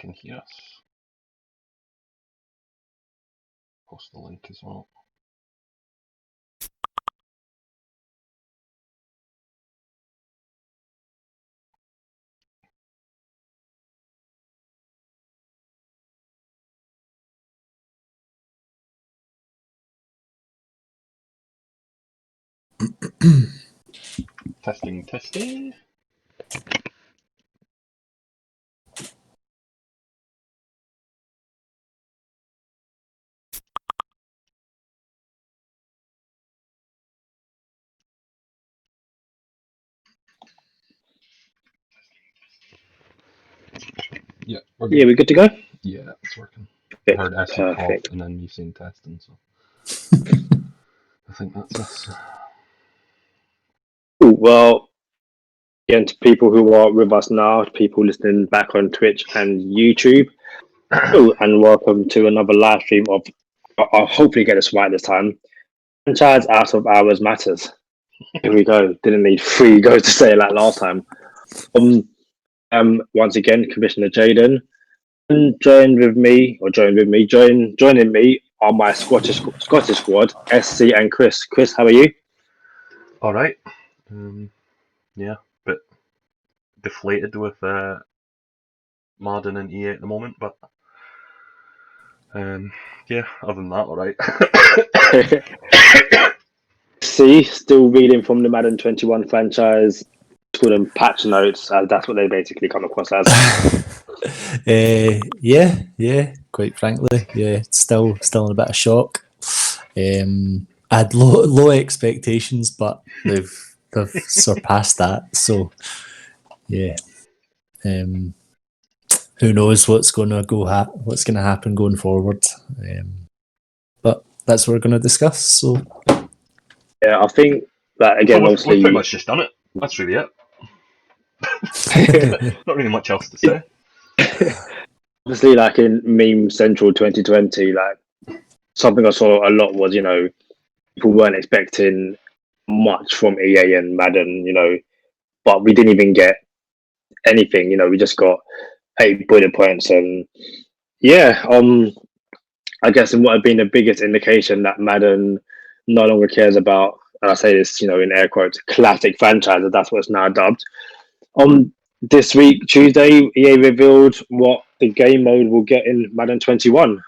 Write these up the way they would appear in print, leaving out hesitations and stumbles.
can hear us. Post the link as well. Testing, testing. Yeah, we're good. Yeah, we good to go? Yeah, it's working. I heard SE call Perfect. and then me saying testing, so I think that's us. Cool. Well, again, to people who are with us now, to people listening back on Twitch and YouTube, and welcome to another live stream of. I'll hopefully get this right this time. Franchise out of hours matters. Here we go. Didn't need 3 goes to say it like last time. Once again, Commissioner Jaden, and joining me are my Scottish squad, SC and Chris. Chris, how are you? All right. Yeah, bit deflated with Madden and EA at the moment, but yeah, other than that, all right. See, still reading from the Madden 21 franchise. Call them patch notes, as that's what they basically come across as. Yeah. Quite frankly, yeah. Still in a bit of shock. I had low expectations, but they've surpassed that. So, yeah. Who knows what's going to happen going forward? But that's what we're going to discuss. So, Yeah, I think that again, well, obviously, we've pretty much just done it. That's really it. Not really much else to say. Obviously, like in Meme Central 2020, like something I saw a lot was, people weren't expecting much from EA and Madden, but we didn't even get anything, we just got 8 bullet points. And yeah, I guess what had been the biggest indication that Madden no longer cares about, and I say this, in air quotes, classic franchises, that's what it's now dubbed. This week, Tuesday, EA revealed what the game mode will get in Madden 21.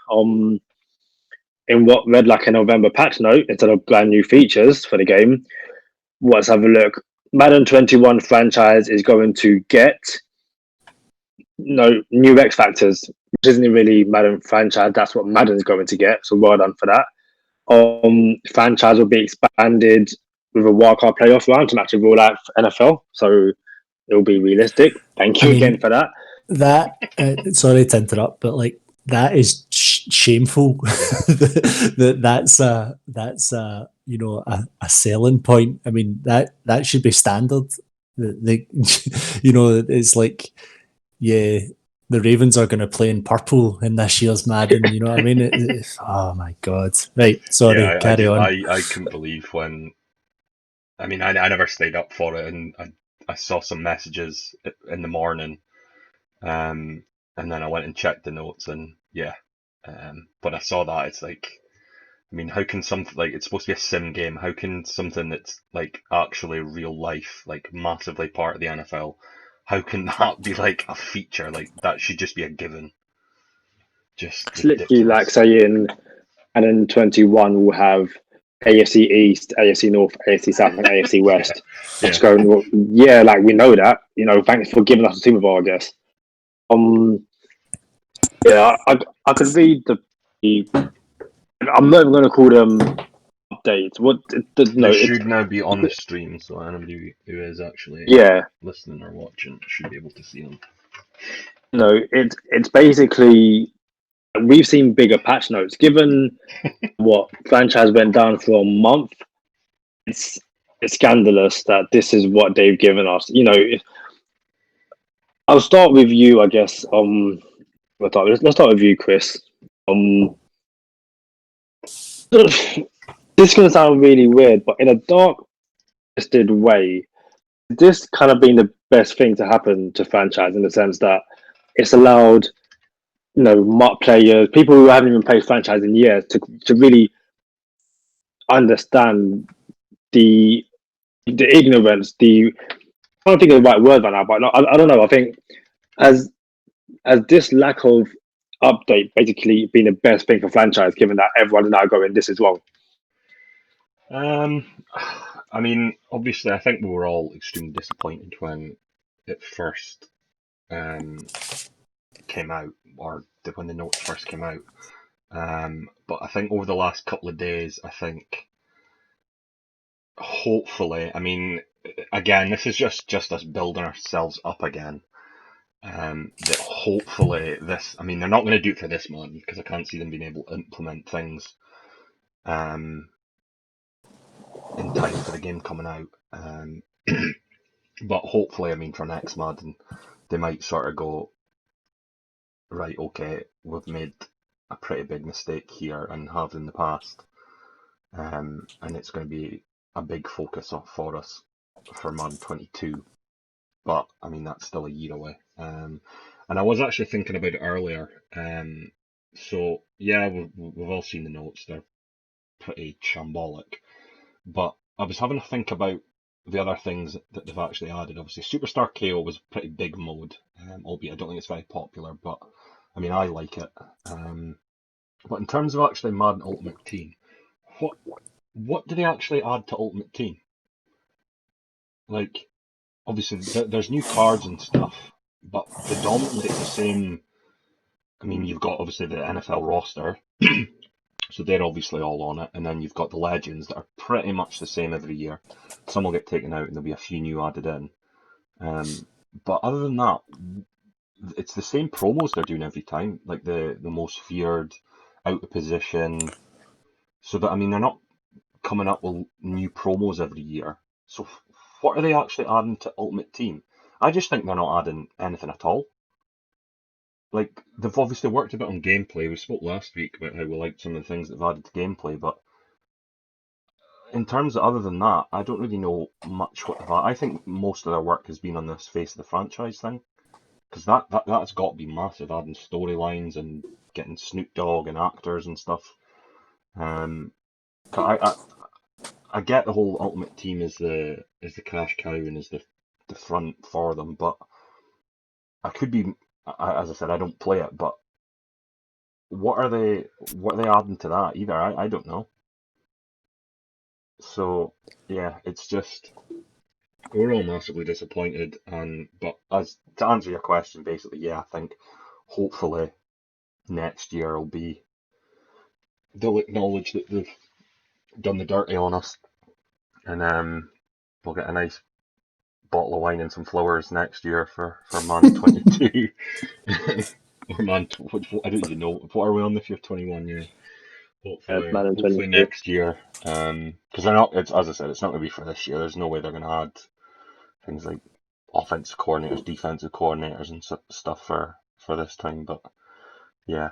In what read like a November patch note, instead of brand new features for the game, let's have a look. Madden 21 franchise is going to get new X factors, which isn't really Madden franchise. That's what Madden's going to get. So well done for that. Franchise will be expanded with a wildcard playoff round to match a real life NFL. So it'll be realistic. Thank you again for that. Sorry to interrupt, but like that is shameful. that's a a selling point. I mean that should be standard. It's like, yeah, the Ravens are going to play in purple in this year's Madden. You know what I mean? Oh my god! Right, sorry, yeah, carry on. I couldn't believe when. I mean, I never stayed up for it, and I saw some messages in the morning, and then I went and checked the notes, and yeah, when I saw that, it's like, I mean, how can something like, it's supposed to be a sim game? How can something that's like actually real life, like massively part of the NFL, how can that be like a feature? Like that should just be a given. Just it's literally ridiculous. like saying Madden 21 will have AFC East, AFC North, AFC South, and AFC West. Just going, well, yeah, like we know that. Thanks for giving us a Super Bowl, I guess. Yeah, I could read I'm not even going to call them updates. They should now be on the stream, so anybody who is actually listening or watching should be able to see them. It's basically, we've seen bigger patch notes. Given what franchise went down for a month, it's scandalous that this is what they've given us. I'll start with you, I guess. Let's start with you, Chris. This is going to sound really weird, but in a dark, twisted way, this kind of been the best thing to happen to franchise in the sense that it's allowed players, people who haven't even played franchise in years, to really understand the ignorance. I don't think of the right word right now, but I don't know. I think as this lack of update basically been the best thing for franchise, given that everyone is now going this as well. Um, I mean, obviously, I think we were all extremely disappointed when it first came out, or when the notes first came out. But I think over the last couple of days, I think hopefully, I mean, again, this is just us building ourselves up again. That hopefully this, I mean, they're not going to do it for this month because I can't see them being able to implement things in time for the game coming out. But hopefully, I mean, for next Madden, they might sort of go, right, okay, we've made a pretty big mistake here and have in the past. And it's going to be a big focus for us for Madden 22. But, I mean, that's still a year away. And I was actually thinking about it earlier. So, yeah, we've all seen the notes. They're pretty shambolic. But I was having to think about the other things that they've actually added. Obviously, Superstar KO was a pretty big mode, albeit I don't think it's very popular, but I mean, I like it. But in terms of actually Madden Ultimate Team, what do they actually add to Ultimate Team? Like, obviously, there's new cards and stuff, but predominantly it's the same. I mean, you've got obviously the NFL roster, so they're obviously all on it, and then you've got the legends that are pretty much the same every year. Some will get taken out, and there'll be a few new added in. But other than that, it's the same promos they're doing every time, like the most feared, out of position. So that, I mean, they're not coming up with new promos every year. So what are they actually adding to Ultimate Team? I just think they're not adding anything at all. Like, they've obviously worked a bit on gameplay. We spoke last week about how we liked some of the things they've added to gameplay, but in terms of other than that, I don't really know much what they've added. I think most of their work has been on this face of the franchise thing, because that's got to be massive, adding storylines and getting Snoop Dogg and actors and stuff. I get the whole Ultimate Team is the cash cow and is the front for them, but I could be, as I said, I don't play it, but what are they adding to that either? I don't know. So yeah, it's just we're all massively disappointed, but as to answer your question, basically, yeah, I think hopefully next year they'll acknowledge that they've done the dirty on us, and we'll get a nice bottle of wine and some flowers next year for Man 22. Or Man, I don't even know. What are we on this year? 21, yeah. Hopefully next year. Because they're not. It's, as I said, it's not going to be for this year. There's no way they're going to add things like offensive coordinators, defensive coordinators, and stuff for this time. But yeah,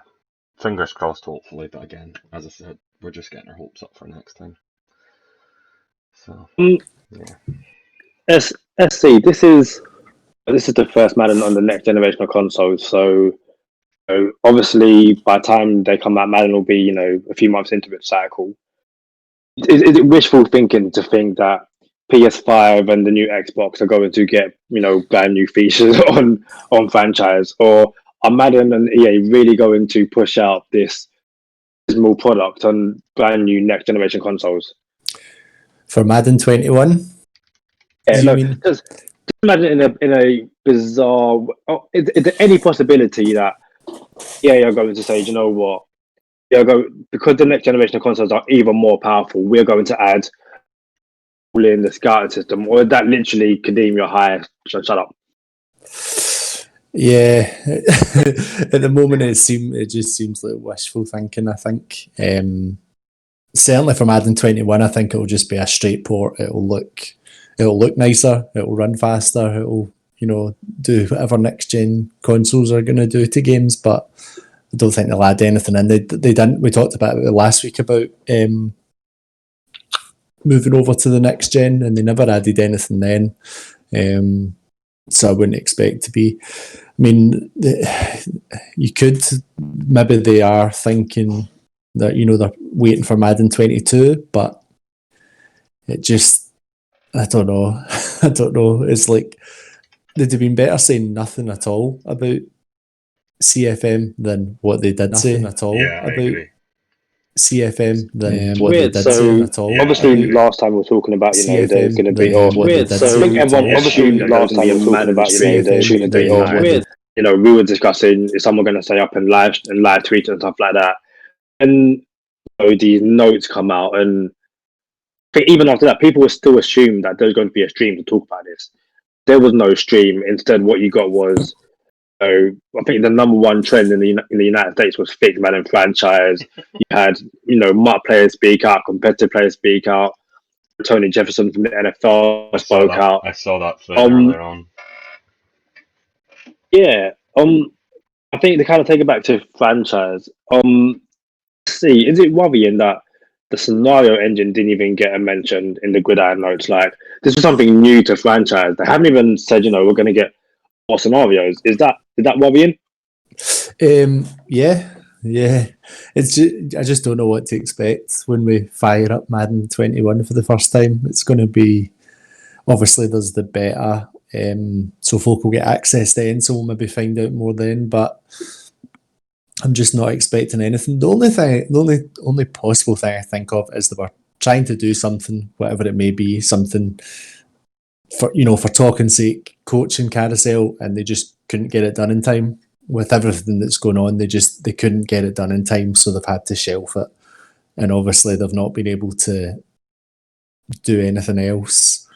fingers crossed. Hopefully, but again, as I said, we're just getting our hopes up for next time. So yeah. SC, this is the first Madden on the next generation of consoles. So obviously, by the time they come out, Madden will be a few months into its cycle. Is it wishful thinking to think that PS5 and the new Xbox are going to get brand new features on franchise, or are Madden and EA really going to push out this small product on brand new next generation consoles? For Madden 21? Yeah, no, just imagine in a bizarre. Is there any possibility that you're going to say, you know what? Because the next generation of consoles are even more powerful, we're going to add in the scouting system, or that literally Kadeem, you're high. Shut up. Yeah, at the moment it just seems like wishful thinking. I think certainly for Madden 21, I think it'll just be a straight port. It'll look nicer. It'll run faster. It'll do whatever next gen consoles are going to do to games, but I don't think they'll add anything in. They didn't. We talked about it last week about moving over to the next gen, and they never added anything then. So I wouldn't expect to be. I mean, you could maybe they are thinking that they're waiting for Madden 22, but it just I don't know. I don't know. It's like they'd have been better saying nothing at all about CFM than what they did say at all Yeah, I about agree. CFM than It's what weird. they did say at all. Yeah, obviously, I agree. last time we were talking about, there's going to CFM be, than what they did I think say. everyone assumed that there was going to be a Madden stream, there's going to be, we were discussing, is someone going to stay up and live tweet and stuff like that. And these notes come out, and I think even after that, people were still assumed that there's going to be a stream to talk about this. There was no stream. Instead, what you got was, I think the number one trend in the United States was fake Madden franchise. You had, MUT players speak out, competitive players speak out. Tony Jefferson from the NFL spoke out. I saw that thread earlier on. Yeah. I think they kind of take it back to franchise. See, is it worrying that the scenario engine didn't even get a mention in the gridiron notes? Like, this was something new to franchise. They haven't even said, we're going to get more scenarios. Is that worrying? Yeah. It's I just don't know what to expect when we fire up Madden 21 for the first time. It's going to be, obviously there's the beta, so folk will get access then, so we'll maybe find out more then. But I'm just not expecting anything. The only possible thing I think of is they were trying to do something, whatever it may be, something for for talking sake, coaching carousel, and they just couldn't get it done in time. With everything that's going on, they couldn't get it done in time, so they've had to shelf it. And obviously they've not been able to do anything else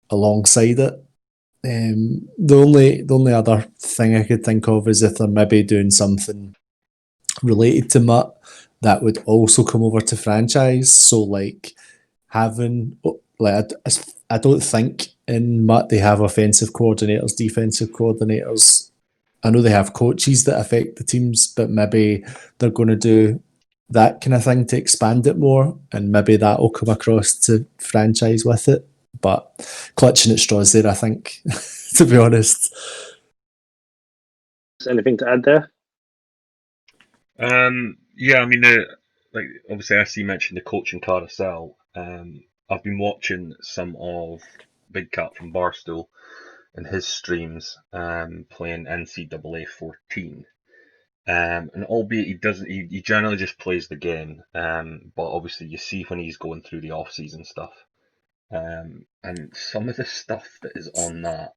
alongside it. The only other thing I could think of is if they're maybe doing something related to MUT that would also come over to franchise. So like having I don't think in MUT they have offensive coordinators, defensive coordinators. I know they have coaches that affect the teams, but maybe they're going to do that kind of thing to expand it more, and maybe that will come across to franchise with it. But clutching at straws there, I think, to be honest. Is anything to add there? Yeah, I mean, like obviously, I see mentioned the coaching carousel. I've been watching some of Big Cat from Barstool and his streams, playing NCAA 14. And albeit he generally just plays the game. But obviously you see when he's going through the off-season stuff. And some of the stuff that is on that,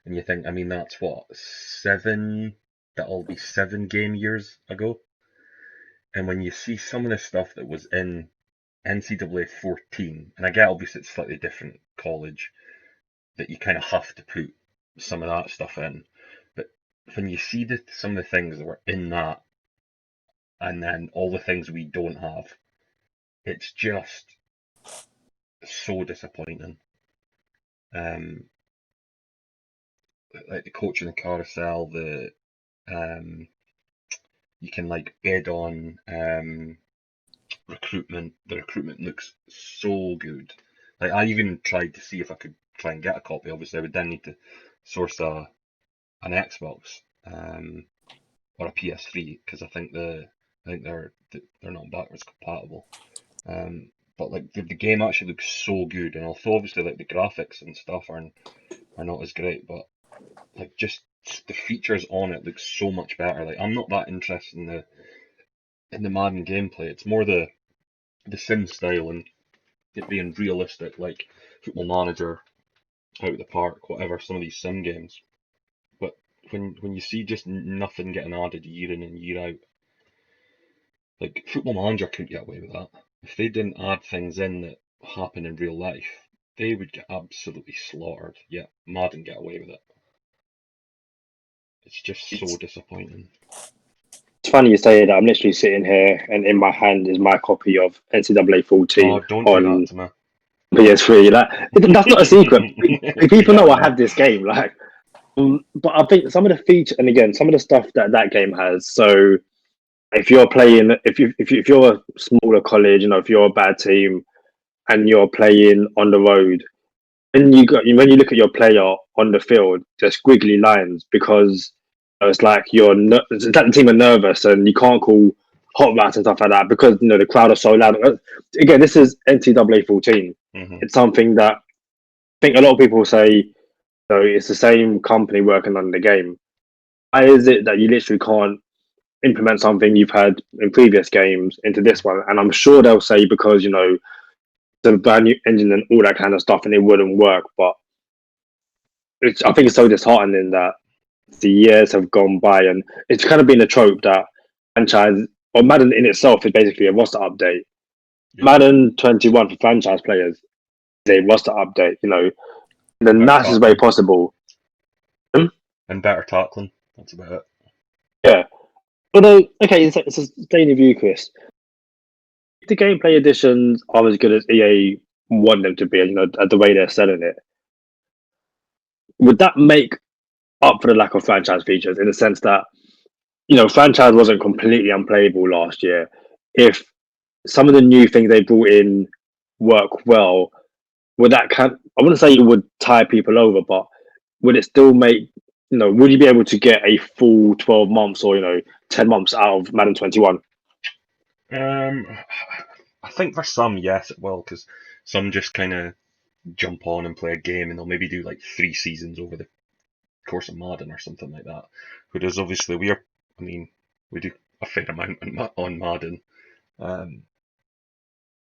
and you think, I mean, that'll be 7 game years ago. And when you see some of the stuff that was in NCAA 14, and I get obviously it's slightly different college, that you kind of have to put some of that stuff in. But when you see some of the things that were in that, and then all the things we don't have, it's just so disappointing. Like the coach in the carousel, you can like bid on recruitment. The recruitment looks so good. Like I even tried to see if I could try and get a copy. Obviously, I would then need to source an Xbox or a PS3 because I think they're not backwards compatible. But like the game actually looks so good, and although obviously like the graphics and stuff are not as great, but like just the features on it look so much better. Like I'm not that interested in the Madden gameplay. It's more the sim style and it being realistic, like Football Manager, Out of the Park, whatever. Some of these sim games, but when you see just nothing getting added year in and year out, like Football Manager couldn't get away with that. If they didn't add things in that happen in real life, they would get absolutely slaughtered. Yet Madden get away with it. It's just so disappointing. It's funny you say that. I'm literally sitting here, and in my hand is my copy of NCAA 14 Oh, don't do that to me. PS3. Like, that's not a secret. People know I have this game. Like, but I think some of the features, and again, some of the stuff that game has. So, if you're playing, if you're a smaller college, if you're a bad team, and you're playing on the road, and when you look at your player on the field, there's squiggly lines because It's like it's like the team are nervous and you can't call hotlines and stuff like that because the crowd are so loud. Again, this is NCAA 14. Hmm. It's something that I think a lot of people say. So it's the same company working on the game. Why is it that you literally can't implement something you've had in previous games into this one? And I'm sure they'll say because the brand new engine and all that kind of stuff, and it wouldn't work. But I think it's so disheartening that the years have gone by, and it's kind of been a trope that franchise or Madden in itself is basically a roster update. Yeah. Madden 21 for franchise players is a roster update, in the And better nicest way tackling. possible. Hmm? And better tackling. That's about it. Yeah. Although, okay, it's a staying with you, Chris. If the gameplay additions are as good as EA want them to be, the way they're selling it, would that make up for the lack of franchise features in the sense that, franchise wasn't completely unplayable last year? If some of the new things they brought in work well, would that I wouldn't say it would tie people over, but would it still make, would you be able to get a full 12 months or, 10 months out of Madden 21? Um, I think for some, yes, it will, because some just kind of jump on and play a game, and they'll maybe do like 3 seasons over the course of Madden or something like that. Whereas obviously I mean, we do a fair amount on Madden, um,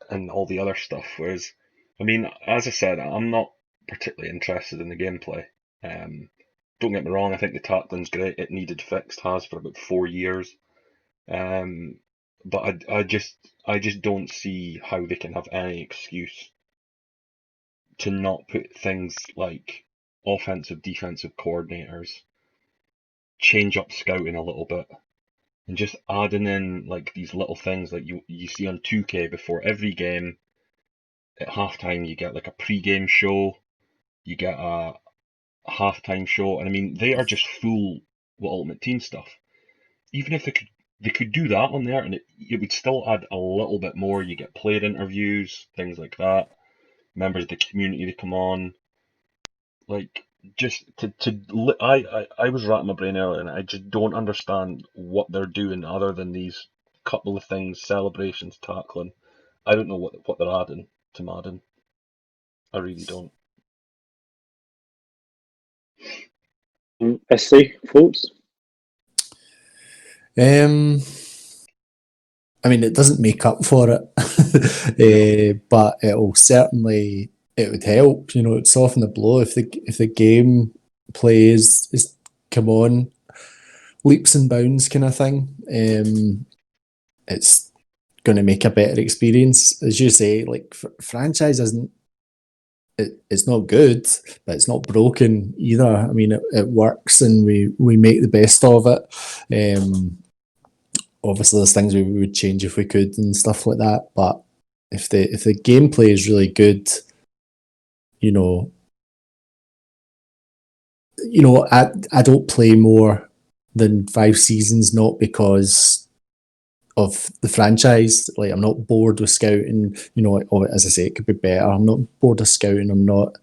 and all the other stuff. Whereas, I mean, as I said, I'm not particularly interested in the gameplay. Um, don't get me wrong, I think the tackling's great. It needed fixed, has for about 4 years. Um, but I just don't see how they can have any excuse to not put things like offensive, defensive coordinators, change up scouting a little bit, and just adding in like these little things like you see on 2K before every game. At halftime, you get like a pre-game show, you get a halftime show, and I mean they are just full with Ultimate Team stuff. Even if they could do that on there, and it would still add a little bit more. You get player interviews, things like that. Members of the community to come on, like just I was racking my brain earlier, and I just don't understand what they're doing other than these couple of things, celebrations, tackling. I don't know what they're adding to Madden. I really don't. SC, thoughts? Um, I mean, it doesn't make up for it, No. but it would help. It'd soften the blow if the game plays is come on leaps and bounds kind of thing. It's going to make a better experience, as you say. Like franchise isn't it's not good, but it's not broken either. I mean, it works, and we make the best of it. Obviously, there's things we would change if we could and stuff like that. But if the gameplay is really good, you know, I don't play more than 5 seasons, not because of the franchise. Like I'm not bored with scouting. As I say, it could be better. I'm not bored of scouting. I'm not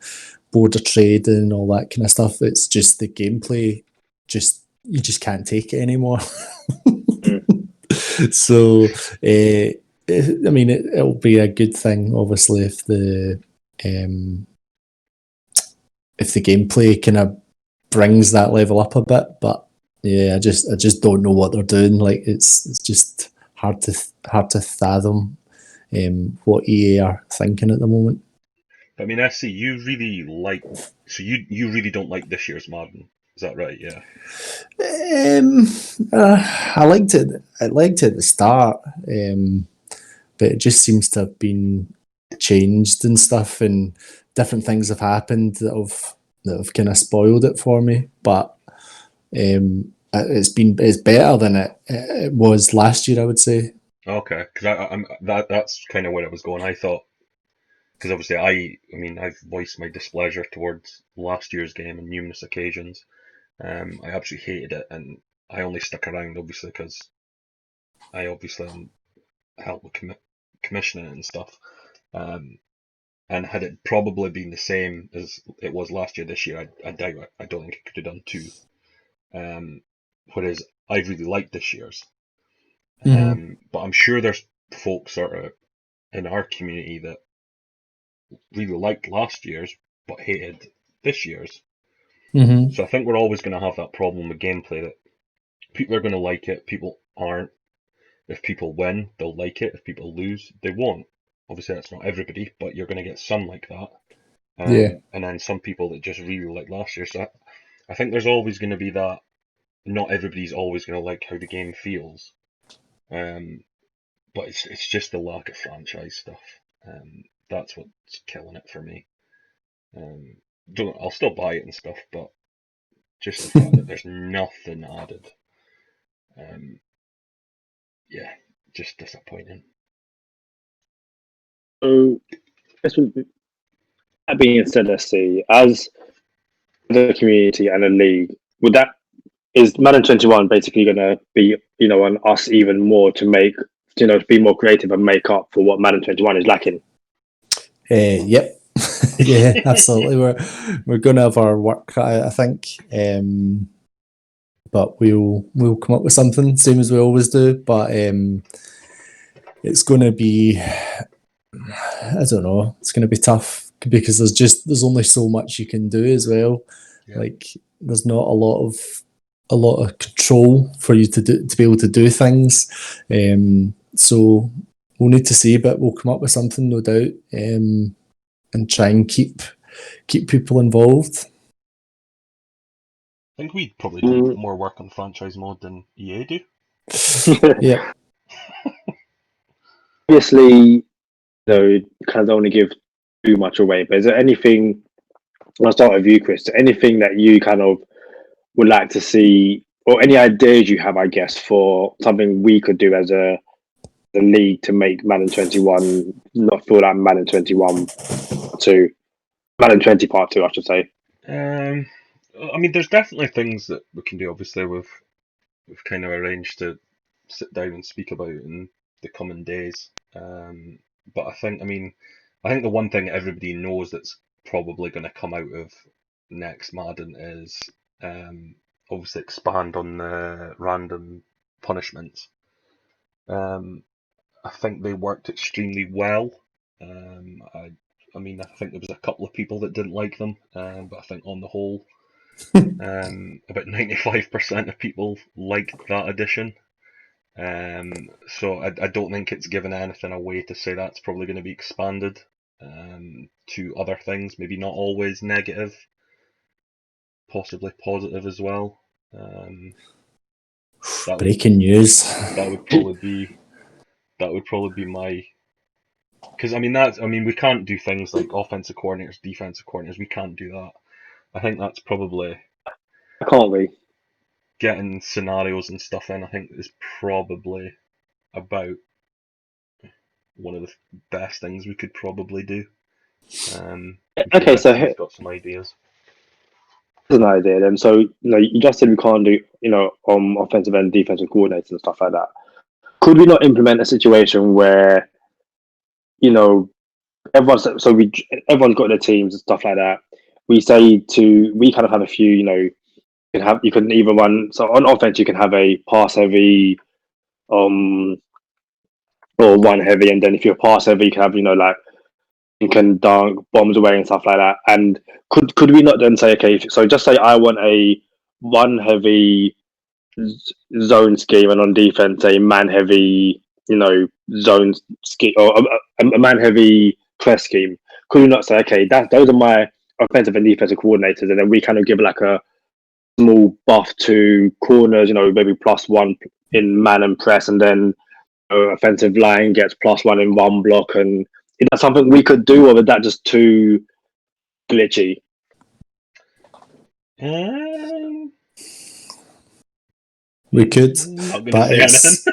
bored of trading and all that kind of stuff. It's just the gameplay. You just can't take it anymore. Mm. So, I mean, it'll be a good thing, obviously, um, if the gameplay kind of brings that level up a bit. But yeah, I just don't know what they're doing. Like it's just hard to fathom what EA are thinking at the moment. I mean, SC, you really don't like this year's Madden. Is that right? Yeah. Um, I liked it. I liked it at the start, but it just seems to have been changed and stuff, and different things have happened that have kind of spoiled it for me. But it's better than it was last year, I would say. Okay, because that's kind of where I was going. I thought, because obviously I mean I've voiced my displeasure towards last year's game on numerous occasions. I absolutely hated it, and I only stuck around obviously because I obviously helped with commissioning it and stuff. Um, and had it probably been the same as it was last year, this year, I doubt it. I don't think it could have done two. Um, whereas I really liked this year's. Mhm. But I'm sure there's folks sort of in our community that really liked last year's but hated this year's. Mhm. So I think we're always going to have that problem with gameplay that people are going to like it, people aren't. If people win, they'll like it. If people lose, they won't. Obviously, that's not everybody, but you're going to get some like that. Yeah. And then some people that just really like last year. So I think there's always going to be that. Not everybody's always going to like how the game feels. But it's just the lack of franchise stuff. That's what's killing it for me. I'll still buy it and stuff, but just the fact that there's nothing added. Yeah, just disappointing. So, that being said, let's see, as the community and the league, would that is Madden 21 basically going to be, on us even more to make, to be more creative and make up for what Madden 21 is lacking? Yep. Yeah, absolutely. We're going to have our work cut out, I think. But we'll come up with something, same as we always do. But it's going to be, I don't know, it's going to be tough because there's only so much you can do as well. Yeah. Like there's not a lot of control for you to be able to do things. So we'll need to see, but we'll come up with something, no doubt, and try and keep people involved. I think we'd probably do more work on franchise mode than EA do. Yeah. Obviously, kind of don't want to give too much away, but is there anything, I'll start with you, Chris, anything that you kind of would like to see, or any ideas you have, I guess, for something we could do as the league to make Madden 21 not feel like Madden 21 2, Madden 20 Part 2, I should say. I mean, there's definitely things that we can do. Obviously, we've kind of arranged to sit down and speak about in the coming days. But I think the one thing everybody knows that's probably going to come out of next Madden is obviously expand on the random punishments. I think they worked extremely well. I think there was a couple of people that didn't like them, but I think on the whole, about 95% of people liked that addition. So I don't think it's given anything away to say that's probably going to be expanded to other things, maybe not always negative, possibly positive as well. Breaking news. That would probably be my, because we can't do things like offensive coordinators, defensive coordinators. We can't do that. I think that's probably Can't we? getting scenarios and stuff in. I think is probably about one of the best things we could probably do. Okay, so he's got some ideas. Here's an idea then. So, you just said we can't do, offensive and defensive coordinators and stuff like that. Could we not implement a situation where, everyone's got their teams and stuff like that? We kind of have a few, you can either run, so on offense, you can have a pass heavy, or one heavy, and then if you're pass heavy, you can have, like, you can dunk bombs away and stuff like that. And could we not then say, okay, so just say I want a one heavy zone scheme, and on defense a man heavy, zone scheme, or a man heavy press scheme. Could we not say, okay, those are my offensive and defensive coordinators, and then we kind of give like a small buff to corners, maybe +1 in man and press, and then offensive line gets +1 in one block? And is that something we could do, or is that just too glitchy? We could, not gonna but say it's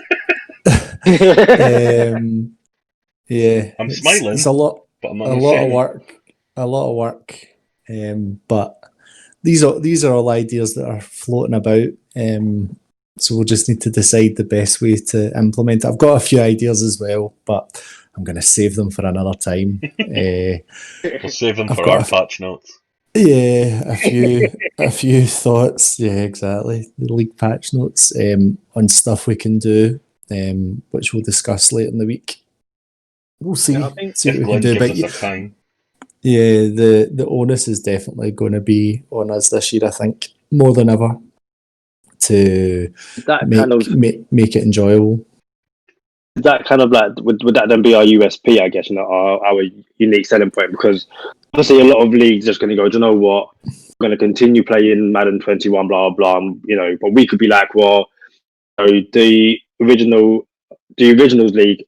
yeah, I'm it's smiling, it's a lot but I'm not a gonna lot say of anything. work, a lot of work. But these are all ideas that are floating about. So we'll just need to decide the best way to implement it. I've got a few ideas as well, but I'm going to save them for another time. We'll save them I've for our got patch notes. Yeah, a few thoughts. Yeah, exactly. The league patch notes on stuff we can do, which we'll discuss later in the week. We'll Yeah, I see think see what If we can Glenn do. gives But us our time. yeah, the onus is definitely going to be on us this year. I think more than ever to that kind of make it enjoyable. that kind of like would that then be our USP? I guess our unique selling point, because obviously a lot of leagues just going to go. Do you know what? We're going to continue playing Madden 21, blah blah. But we could be like, well, the originals league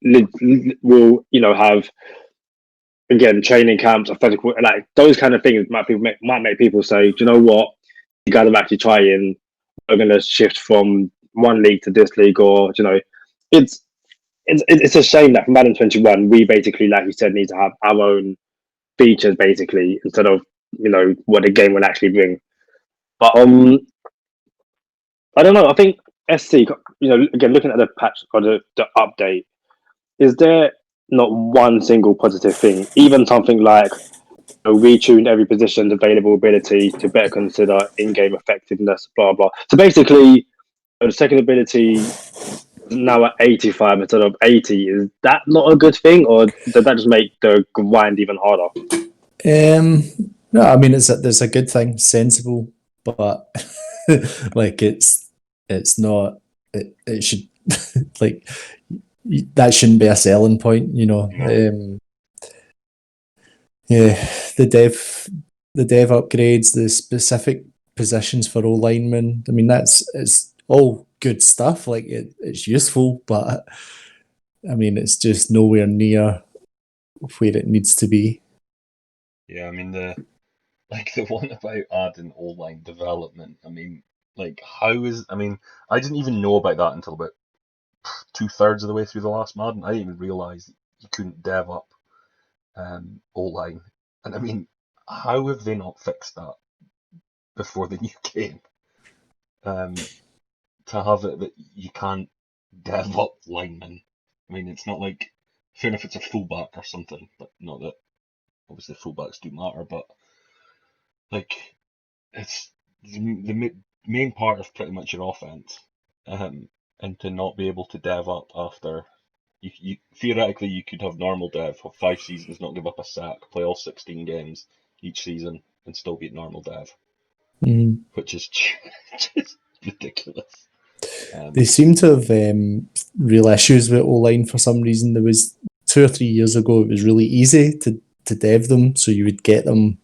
will have again training camps, athletic, like those kind of things might make people say, do you know what? You guys are actually trying. We're going to shift from one league to this league, or it's it's a shame that for Madden 21 we basically, like you said, need to have our own features basically instead of what the game will actually bring. But I don't know. I think SC, again looking at the patch or the update, is there not one single positive thing? Even something like retuned every position's available ability to better consider in-game effectiveness, blah blah. So basically, the second ability now at 85 instead of 80. Is that not a good thing, or does that just make the grind even harder? Um, no, I mean there's a good thing, sensible, but like it's not. It should like that shouldn't be a selling point, you know. No. Yeah, the dev upgrades, the specific positions for O linemen. I mean, it's all good stuff. Like it's useful, but I mean, it's just nowhere near where it needs to be. Yeah, I mean the one about adding O-line development. I mean, I mean, I didn't even know about that until about 2/3 of the way through the last Madden. I didn't even realise you couldn't dev up O-line. And I mean, how have they not fixed that before the new game? Um, to have it that you can't dev up linemen. I mean, it's not like, fair enough, it's a fullback or something, but not that obviously fullbacks do matter, but like it's the main part of pretty much your offense, and to not be able to dev up after you theoretically you could have normal dev for 5 seasons, not give up a sack, play all 16 games each season, and still beat normal dev, Mm. which is just ridiculous. They seem to have real issues with O line for some reason. There was 2 or 3 years ago, it was really easy to dev them, so you would get them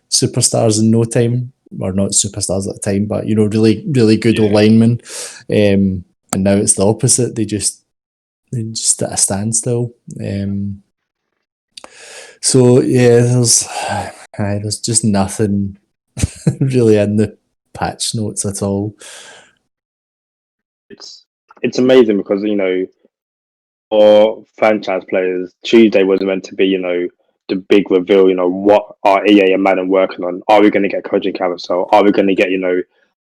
superstars in no time, or not superstars at the time, but really good O Yeah, linemen. And now it's the opposite. They just at a standstill. So yeah, there's just nothing really in the patch notes at all. It's amazing because for franchise players, Tuesday was meant to be the big reveal. What are EA and Madden working on? Are we going to get coaching carousel? Are we going to get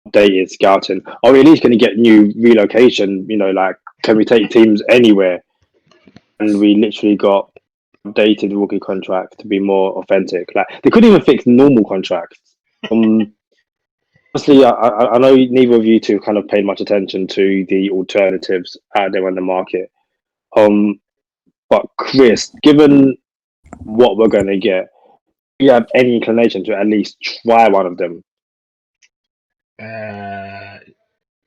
updated scouting? Are we at least going to get new relocation? Like, can we take teams anywhere? And we literally got updated rookie contract to be more authentic. Like, they couldn't even fix normal contracts. Honestly, I know neither of you two kind of paid much attention to the alternatives out there on the market. Um, but Chris, given what we're going to get, do you have any inclination to at least try one of them?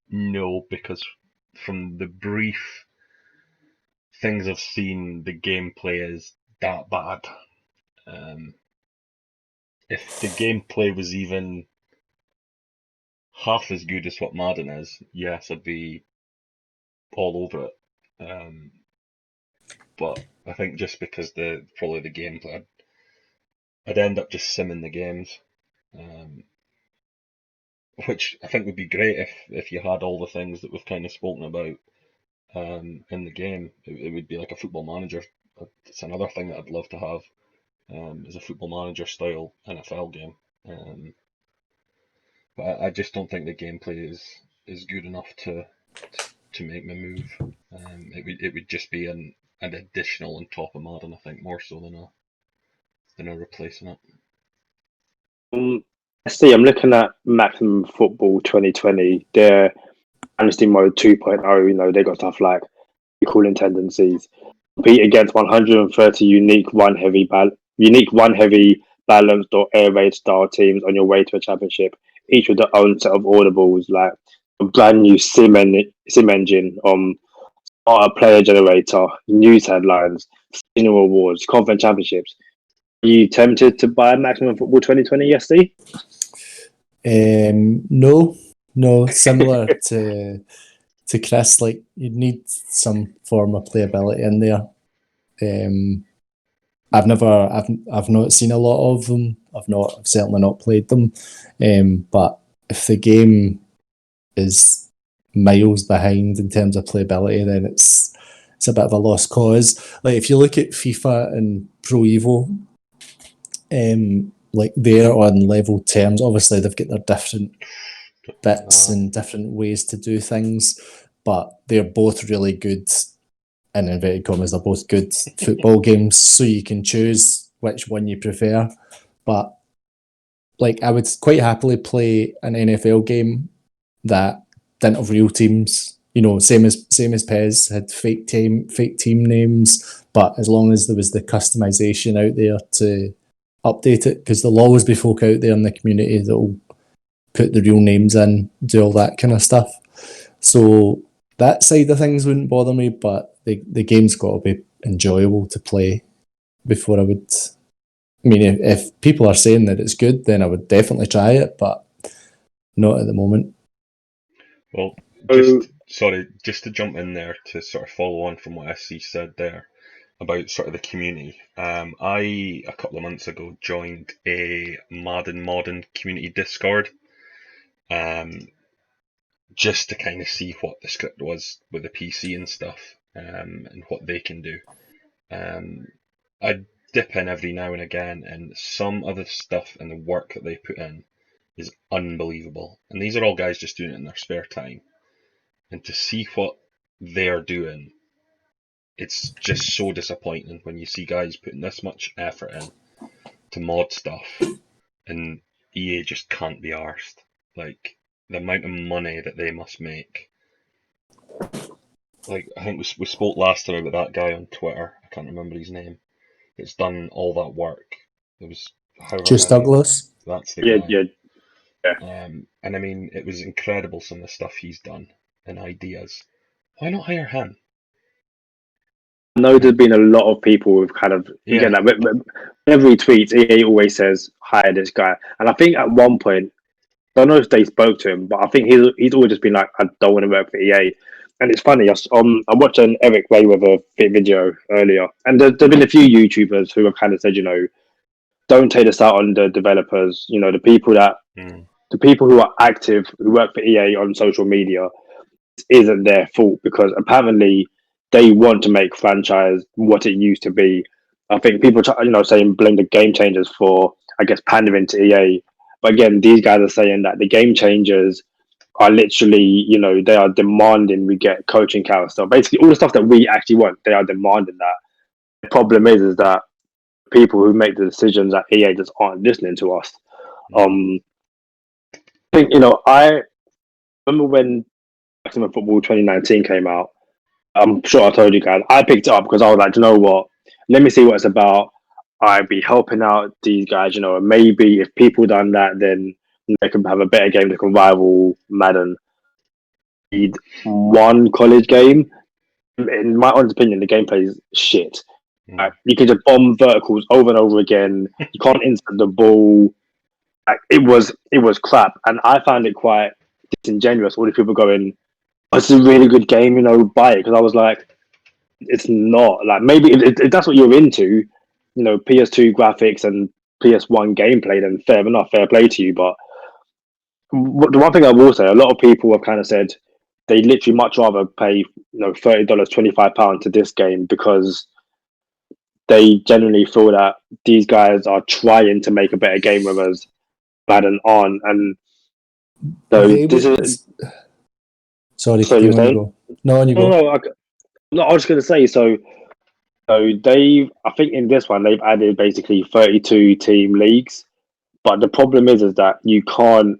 no, because from the brief things I've seen, the gameplay is that bad. Um, if the gameplay was even half as good as what Madden is, yes, I'd be all over it. But I think just because probably the gameplay, I'd end up just simming the games, um, which I think would be great if you had all the things that we've kind of spoken about in the game. It would be like a football manager. It's another thing that I'd love to have, is a football manager style NFL game. But I just don't think the gameplay is good enough to make me move. It would just be an additional on top of Madden, I think, more so than a replacing it. Let's see. I'm looking at Maximum Football 2020. Their Dynasty Mode 2.0. You know, they got stuff like cooling tendencies. Compete against 130 unique run heavy balanced or air raid style teams on your way to a championship, each with their own set of audibles, like a brand new sim engine, starter player generator, news headlines, seasonal awards, conference championships. Are you tempted to buy Maximum Football 2020, Yesti? No, similar to Chris, like you'd need some form of playability in there. I've not seen a lot of them. I've certainly not played them. But if the game is miles behind in terms of playability, then it's a bit of a lost cause. Like if you look at FIFA and Pro Evo, like they're on level terms. Obviously, they've got their different bits and different ways to do things, but they're both really good. In inverted commas, they're both good football games, so you can choose which one you prefer. But like, I would quite happily play an NFL game that didn't have real teams. You know, same as PES had fake team names, but as long as there was the customization out there to update it, because there'll always be folk out there in the community that'll put the real names in, do all that kind of stuff. So that side of things wouldn't bother me, but the game's got to be enjoyable to play before I would. I mean, if people are saying that it's good, then I would definitely try it, but not at the moment. Well, just to jump in there to sort of follow on from what SC said there about sort of the community. I, a couple of months ago, joined a Madden Modern community Discord, just to kind of see what the script was with the PC and stuff, and what they can do. I dip in every now and again, and some of the stuff and the work that they put in is unbelievable. And these are all guys just doing it in their spare time. And to see what they're doing, it's just so disappointing when you see guys putting this much effort in to mod stuff, and EA just can't be arsed. Like, the amount of money that they must make. Like, I think we spoke last time about that guy on Twitter. I can't remember his name. It's done all that work. It was however Just many. Douglas. That's the guy. Yeah. And I mean, it was incredible some of the stuff he's done and ideas. Why not hire him? I know there's been a lot of people who've kind of, again, like, whenever he tweets, he always says, hire this guy. And I think at one point, I don't know if they spoke to him, but I think he's always just been like, I don't want to work for EA. And it's funny, I watched an Eric Wayweather video earlier, and there's been a few YouTubers who have kind of said, you know, don't take this out on the developers, you know, the people who are active, who work for EA on social media, isn't their fault, because apparently they want to make franchise what it used to be. I think people, saying blame the game changers for, I guess, pandering to EA. But again, these guys are saying that the game changers are literally, you know, they are demanding we get coaching counts. So basically, all the stuff that we actually want, they are demanding that. The problem is that people who make the decisions at EA just aren't listening to us. I think, I remember when Maximum Football 2019 came out. I'm sure I told you guys. I picked it up because I was like, you know what? Let me see what it's about. I'd be helping out these guys, and maybe if people done that, then they can have a better game that can rival Madden. Need one college game. In my honest opinion, the gameplay is shit. Like, you can just bomb verticals over and over again. You can't insert the ball. Like, it was crap, and I found it quite disingenuous. All the people going, oh, "It's a really good game, buy it." Because I was like, it's not. Like, maybe if that's what you're into, PS2 graphics and PS1 gameplay, then fair enough, fair play to you. But the one thing I will say, a lot of people have kind of said they literally much rather pay $30, £25 to this game, because they genuinely feel that these guys are trying to make a better game with us, Madden on, and so this is. Sorry, So you're saying? Go. No, on you go. No, I was just going to say, so I think in this one they've added basically 32 team leagues, But the problem is that you can't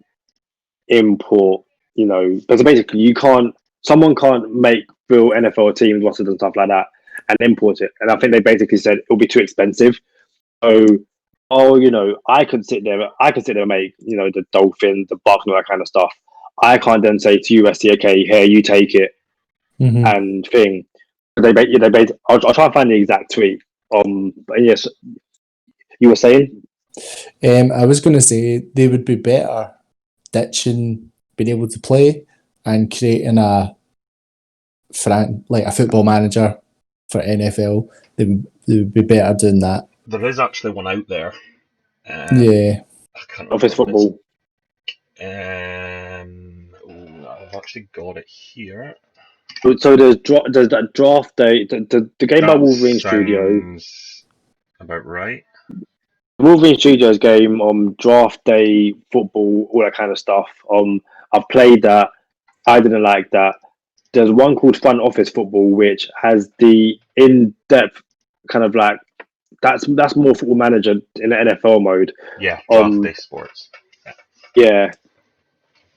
import, because basically you can't. Someone can't make real NFL teams, rosters and stuff like that, and import it. And I think they basically said it'll be too expensive. So, I could sit there. And make the Dolphins, the Bucks, and all that kind of stuff. I can't then say to USC, okay, here you take it Mhm. and thing. I'll try and find the exact tweet. But yes, you were saying. I was going to say they would be better ditching being able to play and creating like a football manager for NFL. They would be better doing that. There is actually one out there. Yeah. I can't Office remember what football. I've actually got it here. So there's that draft day. The game by That Wolverine Studio. sounds about right. Wolverine Studios game on draft day football, all that kind of stuff. I've played that. I didn't like that. There's one called Front Office Football, which has the in-depth kind of like that's more Football Manager in the NFL mode. Yeah, draft day sports. Yeah.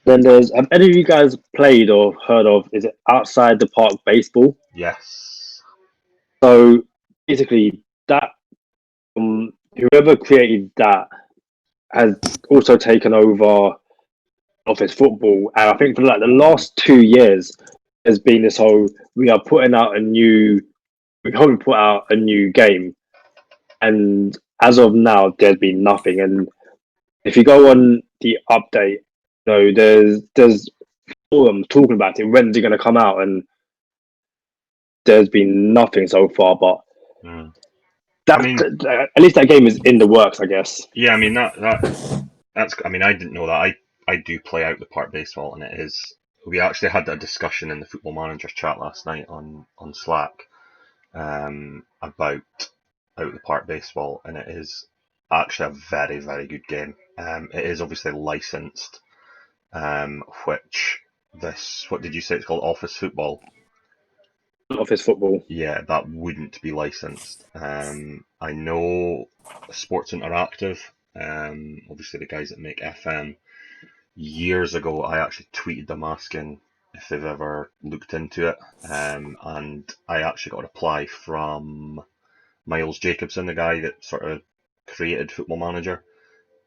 Then have any of you guys played or heard of? Is it Outside the Park Baseball? Yes. So basically, that whoever created that has also taken over Office Football, and I think for like the last 2 years, there's been this whole we hope we put out a new game, and as of now, there's been nothing. And if you go on the update, there's forums talking about it. When's it going to come out? And there's been nothing so far. But I mean, at least that game is in the works, I guess. yeah, I mean that's. I mean, I didn't know that. I do play out the park baseball, and it is. We actually had a discussion in the Football Managers chat last night on Slack, about out the park baseball, and it is actually a very very good game. It is obviously licensed, which what did you say it's called? Office Football. Office Football. Yeah, that wouldn't be licensed. I know Sports Interactive, obviously the guys that make FM. Years ago, I actually tweeted them asking if they've ever looked into it, and I actually got a reply from Miles Jacobson, the guy that sort of created Football Manager,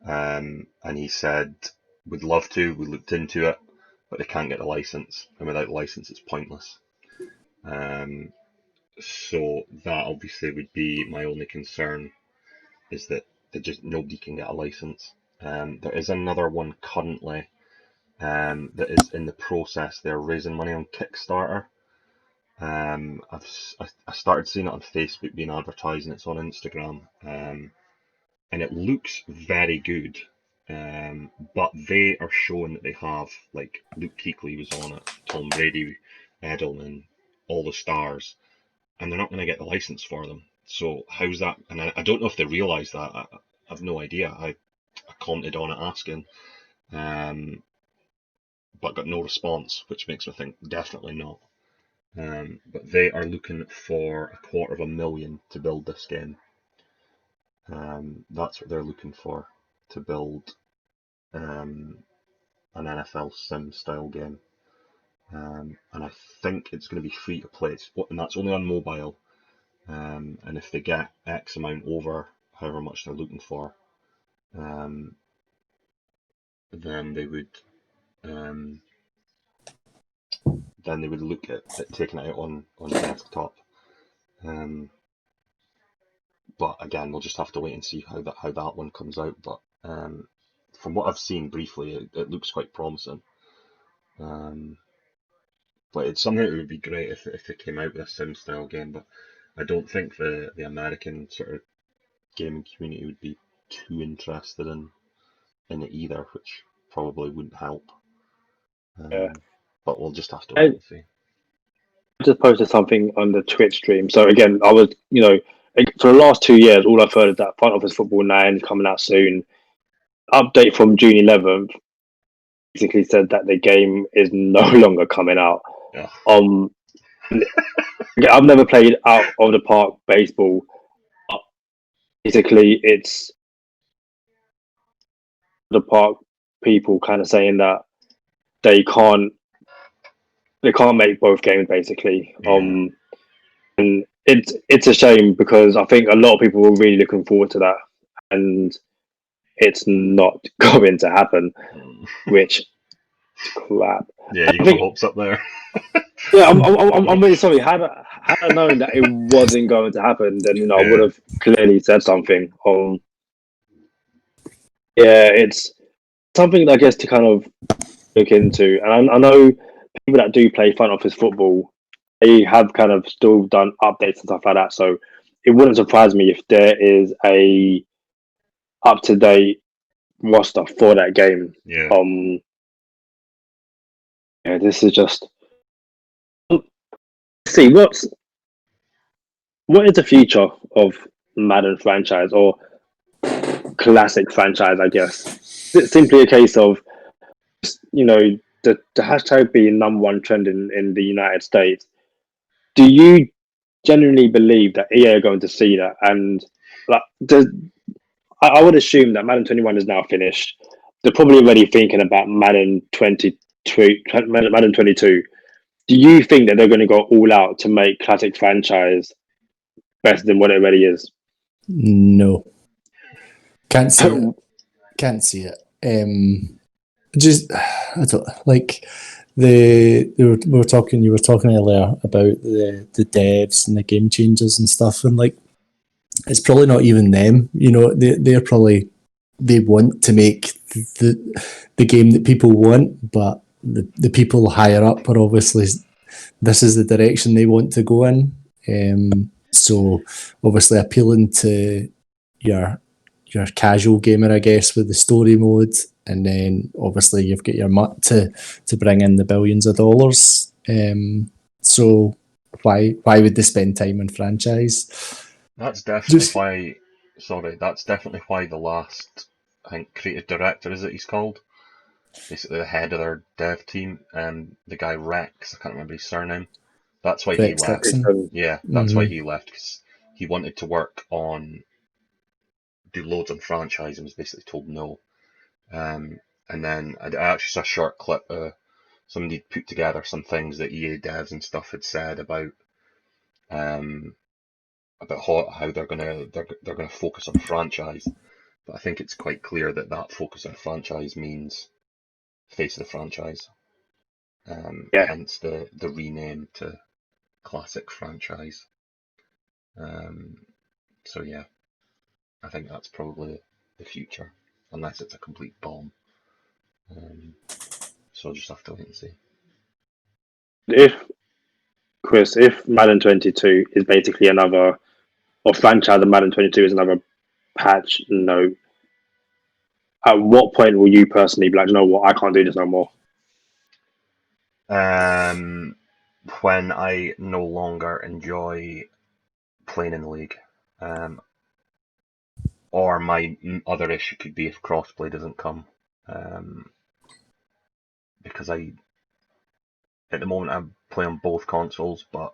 and he said, "We'd love to. We looked into it, but they can't get the license, and without the license, it's pointless." Um, So that obviously would be my only concern, is that nobody can get a license. There is another one currently, that is in the process. They're raising money on Kickstarter. I started seeing it on Facebook being advertised, and it's on Instagram, and it looks very good. But they are showing that they have, like, Luke Kuechly was on it, Tom Brady, Edelman, all the stars, and they're not going to get the license for them. So how's that? And I don't know if they realise that. I have no idea. I commented on it asking, but got no response, which makes me think definitely not. But they are looking for $250,000 to build this game. That's what they're looking for, to build an NFL sim style game. And I think it's going to be free to play, and that's only on mobile. And if they get X amount over however much they're looking for, then they would um, look at taking it out on desktop. But again, we'll just have to wait and see how that one comes out. But from what I've seen briefly, it looks quite promising. But it's something that would be great if it came out with a sim style game. But I don't think the American sort of gaming community would be too interested in it either, which probably wouldn't help. Yeah. But we'll just have to wait and see. I just posted something on the Twitch stream. So again, I was, for the last 2 years, all I've heard is that Front Office Football 9 is coming out soon. Update from June 11th basically said that the game is no longer coming out. Yeah. I've never played Out of the Park Baseball. Basically, it's the park people kind of saying that they can't make both games basically. Yeah. And it's a shame because I think a lot of people were really looking forward to that, and it's not going to happen, which is crap. Yeah, you I got my think, hopes up there. yeah, I'm really sorry. Had I known that it wasn't going to happen, then I would Yeah. have clearly said something. Yeah, it's something I guess to kind of look into, and I know people that do play front office football, they have kind of still done updates and stuff like that. So it wouldn't surprise me if there is a up to date roster for that game. Yeah. Yeah, this is just see what is the future of Madden franchise or classic franchise, I guess. It's simply a case of the hashtag being number one trend in the United States. Do you genuinely believe that EA are going to see that? And like, I would assume that Madden 21 is now finished. They're probably already thinking about Madden 22. Madden 22. Do you think that they're going to go all out to make classic franchise better than what it already is? No, can't see it. Can't see it. Just I don't like we were talking. You were talking earlier about the devs and the game changers and stuff, and like it's probably not even them. They're probably they want to make the game that people want, but the people higher up are obviously this is the direction they want to go in. So obviously appealing to your casual gamer, I guess, with the story mode, and then obviously you've got your MUT to bring in the billions of dollars. So why would they spend time on franchise? That's definitely Just why. Sorry, that's definitely why the last, I think, creative director is it he's called, basically the head of their dev team, the guy Rex, I can't remember his surname. That's why he Rex left. Dixon. Yeah, that's why Mm-hmm. he left because he wanted to work on do loads on franchise and was basically told no. And then I actually saw a short clip. Somebody put together some things that EA devs and stuff had said um, about how they're gonna focus on franchise. But I think it's quite clear that that focus on franchise means face of the franchise. Yeah, Hence the rename to classic franchise. Um, so yeah, I think that's probably the future, unless it's a complete bomb. So I'll just have to wait and see. if if Madden 22 is basically another or franchise of Madden 22 is another patch note, at what point will you personally be like, you know what, I can't do this no more? Um, when I no longer enjoy playing in the league, or my other issue could be if crossplay doesn't come, because at the moment I play on both consoles, but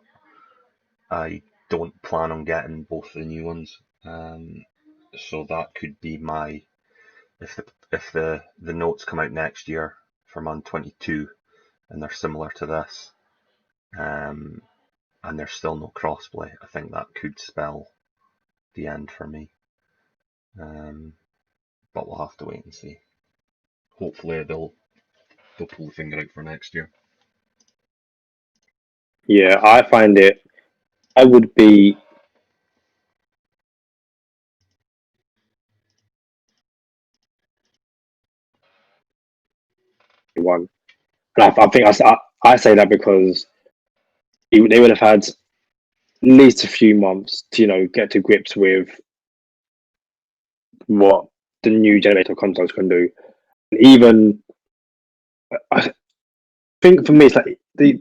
I don't plan on getting both the new ones. So that could be my if the notes come out next year for Madden 22 and they're similar to this, and there's still no crossplay, I think that could spell the end for me. But we'll have to wait and see. Hopefully they'll pull the finger out for next year. Yeah, I find it. I would be one, and I think I say that because they would have had at least a few months to get to grips with what the new generator consoles can do. And even I think for me, it's like they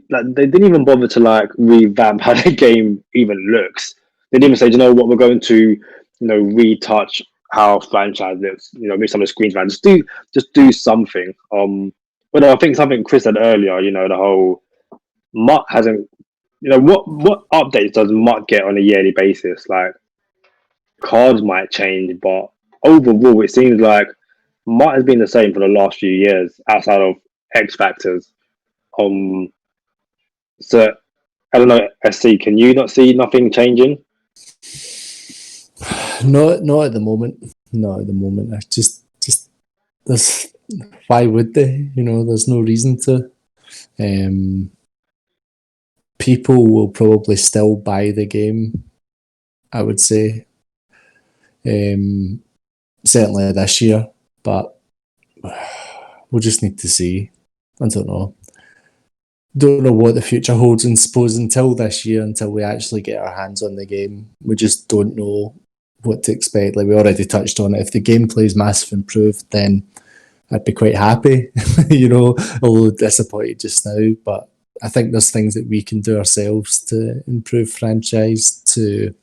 didn't even bother to like revamp how the game even looks. They didn't even say, you know what, we're going to retouch how franchise looks. Make some of the screens around. Just do something. But I think something Chris said earlier. The whole MUT hasn't. What updates does MUT get on a yearly basis? Like cards might change, but overall, it seems like might have been the same for the last few years outside of X Factors. Um, so I don't know, SC, can you not see nothing changing? Not at the moment. Not at the moment. I just there's why would they? You know, there's no reason to. People will probably still buy the game. I would say, certainly this year, but we'll just need to see. I don't know what the future holds, and suppose until this year, until we actually get our hands on the game, we just don't know what to expect. Like we already touched on it. If the gameplay is massive improved, then I'd be quite happy, you know, although disappointed just now. But I think there's things that we can do ourselves to improve franchise, to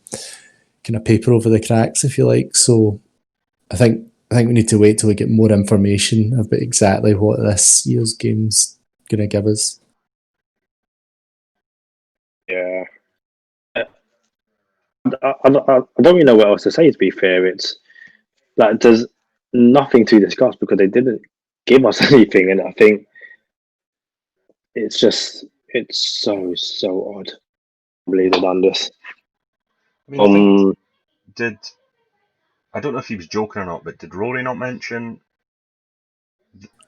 kind of paper over the cracks, if you like. So I think we need to wait till we get more information about exactly what this year's game's going to give us. Yeah. I don't really know what else to say, to be fair. It's like there's nothing to discuss because they didn't give us anything. And I think it's so odd. I believe they've done this. I mean, I think did I don't know if he was joking or not, but did Rory not mention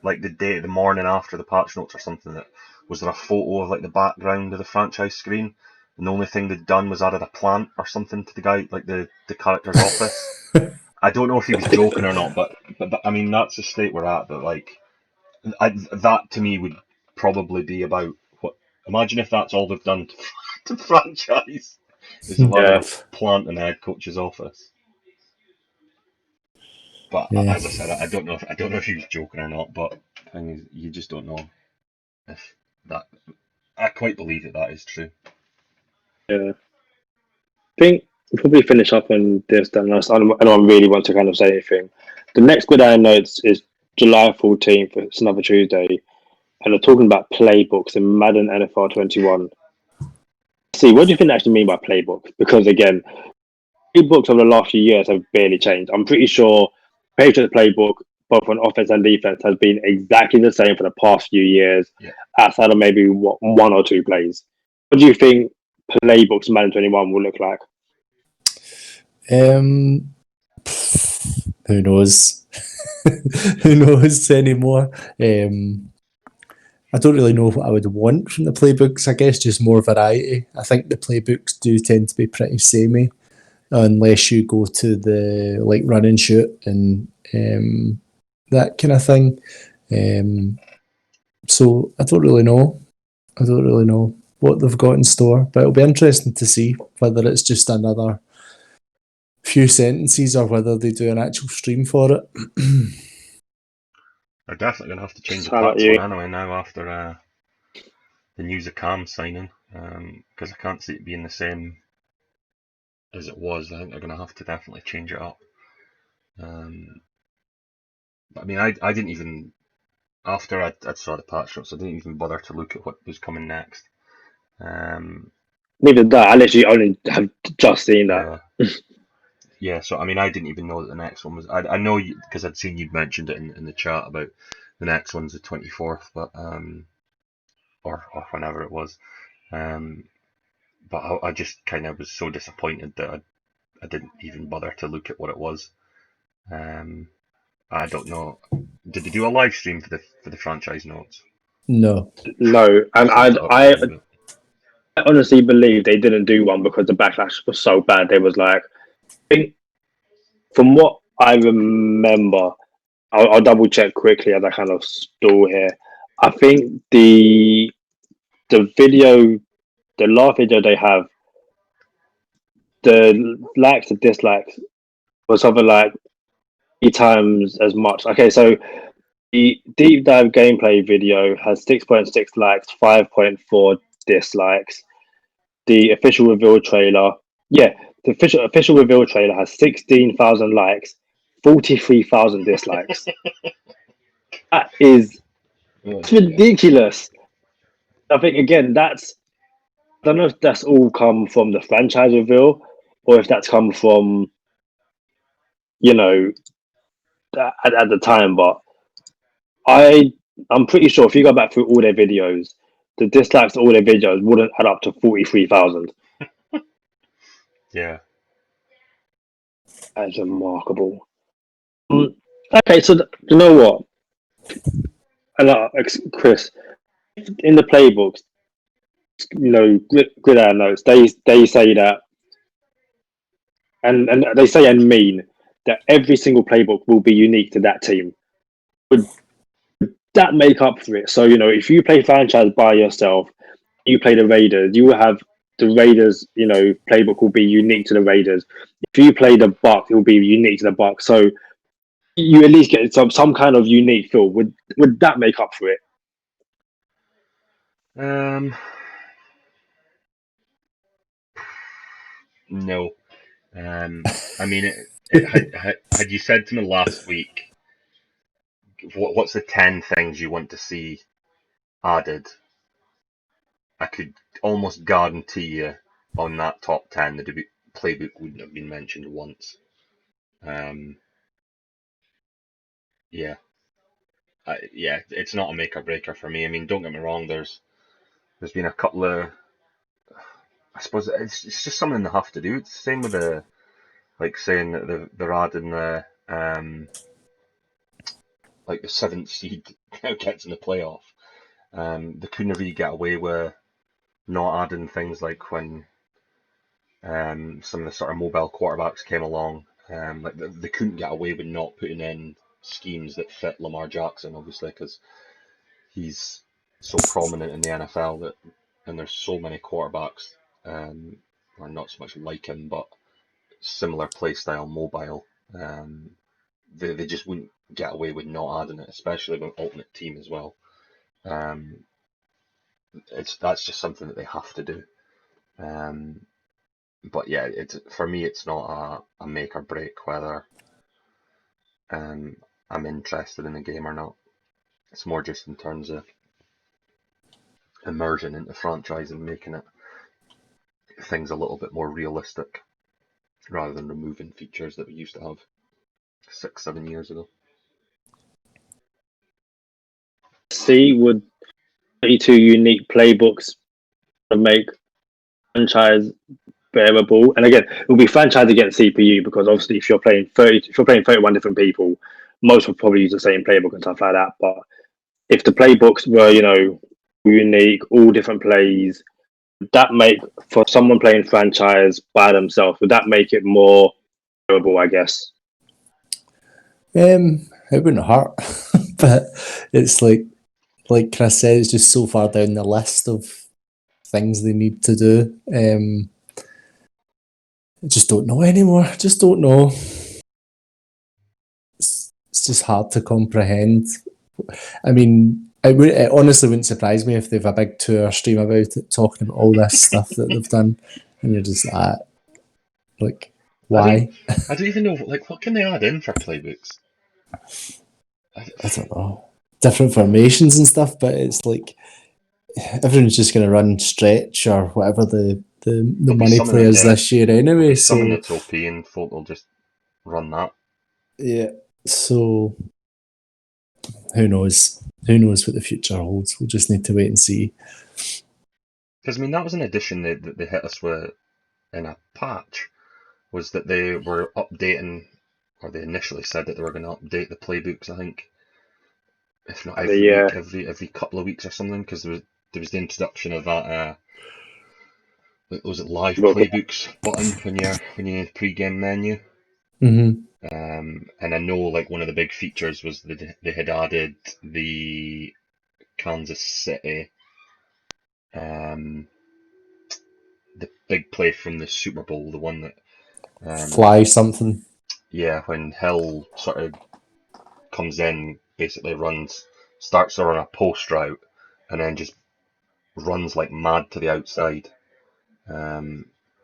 like the morning after the patch notes or something that was there a photo of like the background of the franchise screen, and the only thing they'd done was added a plant or something to the guy like the character's office. I don't know if he was joking or not, but I mean that's the state we're at. But like that to me would probably be about what. Imagine if that's all they've done to franchise is they've added Yeah. a plant in the head coach's office. But Yeah. as I said, I don't know if he was joking or not. But the thing is, you just don't know if that. I quite believe that is true. Yeah. I think we'll probably finish up on this then. I don't really want to kind of say anything. The next good I know is July 14th. It's another Tuesday. And they're talking about playbooks in Madden NFL 21. See, what do you think they actually mean by playbook? Because again, playbooks over the last few years have barely changed. I'm pretty sure Patriots playbook, both on offense and defense, has been exactly the same for the past few years, Yeah. outside of maybe one or two plays. What do you think playbooks in Madden 21 will look like? Um, who knows? Who knows anymore? I don't really know what I would want from the playbooks. I guess just more variety. I think the playbooks do tend to be pretty samey, unless you go to the like run and shoot and that kind of thing. So I don't really know. I don't really know what they've got in store, but it'll be interesting to see whether it's just another few sentences or whether they do an actual stream for it. They're definitely gonna have to change the How about patch you? one anyway now after the news of Cam signing, because I can't see it being the same as it was. I think they're gonna have to definitely change it up. But I mean, I didn't even after I saw the patch notes, I didn't even bother to look at what was coming next. Neither did I. I literally only have just seen that. Yeah. Yeah, so I mean, I didn't even know that the next one was. I know because I'd seen you'd mentioned it in the chat about the next one's the 24th, but or whenever it was, but I just kind of was so disappointed that I didn't even bother to look at what it was. I don't know. Did they do a live stream for the franchise notes? No. No, and So I don't I believe it. honestly believe they didn't do one because the backlash was so bad. They was like, I think from what I remember, I'll double check quickly as I kind of stall here. I think the video, the last video they have, the likes and dislikes was something like 3 times as much. Okay, so the deep dive gameplay video has 6.6 likes, 5.4 dislikes. The official reveal trailer, yeah, the official reveal trailer has 16,000 likes, 43,000 dislikes. That is Oh it's dear. ridiculous. I think again, I don't know if that's all come from the franchise reveal or if that's come from you know at the time, but I'm pretty sure if you go back through all their videos, the dislikes to all their videos wouldn't add up to 43,000. Yeah. That's remarkable. Okay, so you know what? And Chris, in the playbooks, gridiron notes, they say that, and they say and mean that every single playbook will be unique to that team. Would that make up for it? So if you play franchise by yourself, you play the Raiders, you will have the Raiders. Playbook will be unique to the Raiders. If you play the Bucks, it will be unique to the Bucks. So you at least get some kind of unique feel. Would that make up for it? Um. No. I mean, had you said to me last week, what's the 10 things you want to see added? I could almost guarantee you on that top 10, the playbook wouldn't have been mentioned once. Yeah. Yeah, it's not a make or breaker for me. I mean, don't get me wrong. There's been a couple of, I suppose it's just something they have to do. It's the same with like saying that they're adding the seventh seed now gets in the playoff. They couldn't really get away with not adding things like when some of the sort of mobile quarterbacks came along. Like they couldn't get away with not putting in schemes that fit Lamar Jackson, obviously, because he's so prominent in the NFL and there's so many quarterbacks, or not so much like him, but similar play style, mobile. They just wouldn't get away with not adding it, especially with Ultimate Team as well. That's just something that they have to do. But yeah, for me, it's not a make or break whether I'm interested in the game or not. It's more just in terms of immersion into the franchise and making it things a little bit more realistic rather than removing features that we used to have 6-7 years ago. See, would 32 unique playbooks make franchise bearable? And again, it will be franchise against CPU because obviously if you're playing 31 different people, most will probably use the same playbook and stuff like that. But if the playbooks were, unique, all different plays, would that make for someone playing franchise by themselves, would that make it more bearable, I guess? It wouldn't hurt, but it's like Chris said, it's just so far down the list of things they need to do. I just don't know anymore. Just don't know. It's just hard to comprehend. I mean, it honestly wouldn't surprise me if they've a big tour stream about it, talking about all this stuff that they've done, and you're just like, why? I don't even know, like, what can they add in for playbooks? I don't know. Different formations and stuff, but it's like everyone's just going to run stretch or whatever the money play is this year anyway. Something So that's OP and folk will just run that. yeah. So who knows? Who knows what the future holds? We'll just need to wait and see. Because I mean, that was an addition that they hit us with in a patch, was that they were updating, or they initially said that they were going to update the playbooks. I think, if not every week, every couple of weeks or something, because there was the introduction of that. Was it live playbooks button when you pre-game menu? Mm-hmm. And I know like one of the big features was that they had added the Kansas City, the big play from the Super Bowl, the one that Fly something. Yeah, when Hill sort of comes in, basically starts to run a post route, and then just runs like mad to the outside.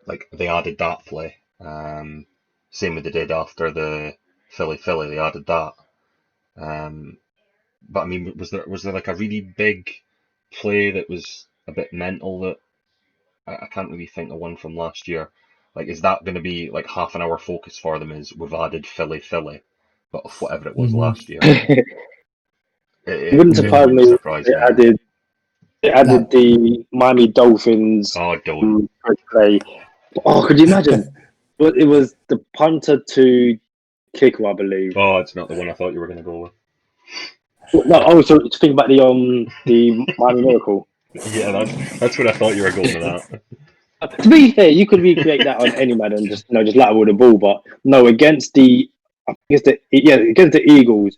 Like they added that play. Same with they did after the Philly, they added that. But I mean, was there like a really big play that was a bit mental that I can't really think of one from last year. Like, is that going to be like half an hour focus for them? Is we've added Philly, but of whatever it was Mhm. last year. It It wouldn't Yeah. surprise wouldn't me if surprise they me. added the Miami Dolphins Oh, don't. play. Oh, could you imagine? Well, it was the punter to kicker, I believe. Oh, it's not the one I thought you were going to go with. No, oh, so think about the Miami Miracle. Yeah, that's what I thought you were going with that. To be fair, you could recreate that on any man and just let with the ball, but no, against the Eagles,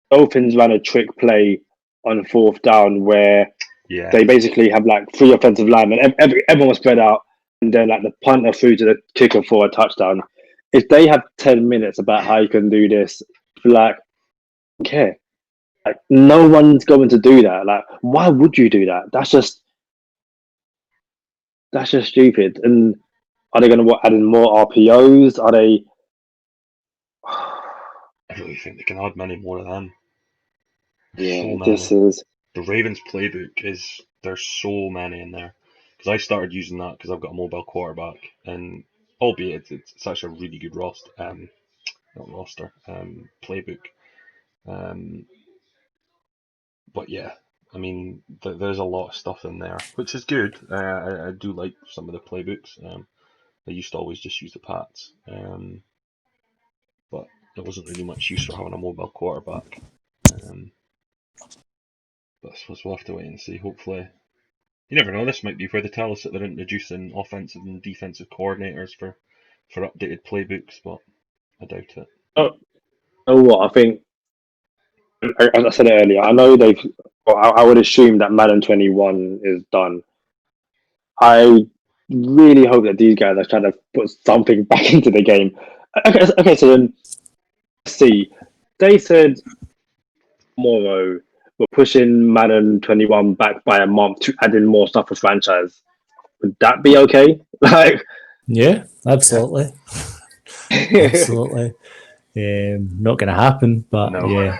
Dolphins ran a trick play on fourth down where Yeah, they basically have like three offensive linemen. Everyone was spread out, and then like the punter threw to the kicker for a touchdown. If they have 10 minutes about how you can do this, like, okay, like no one's going to do that. Like, why would you do that? That's just stupid. And are they going to add in more RPOs? Are they? I really think they can add many more of them. There's so Yeah, this many. is. The Ravens playbook there's so many in there. Because I started using that because I've got a mobile quarterback, and albeit it's actually a really good playbook. Um, but yeah, I mean, there's a lot of stuff in there, which is good. I do like some of the playbooks. I used to always just use the Pats, but there wasn't really much use for having a mobile quarterback. Um, but I suppose we'll have to wait and see. Hopefully, you never know. This might be where they tell us that they're introducing offensive and defensive coordinators for updated playbooks, but I doubt it. Oh, you know what? I think, as I said earlier, I know they've. Well, I would assume that Madden 21 is done. I really hope that these guys are trying to put something back into the game. Okay, so then let's see. They said tomorrow we're pushing Madden 21 back by a month to add in more stuff for franchise. Would that be okay? Like, Yeah, Yeah. absolutely. Absolutely. Not going to happen, but No. yeah,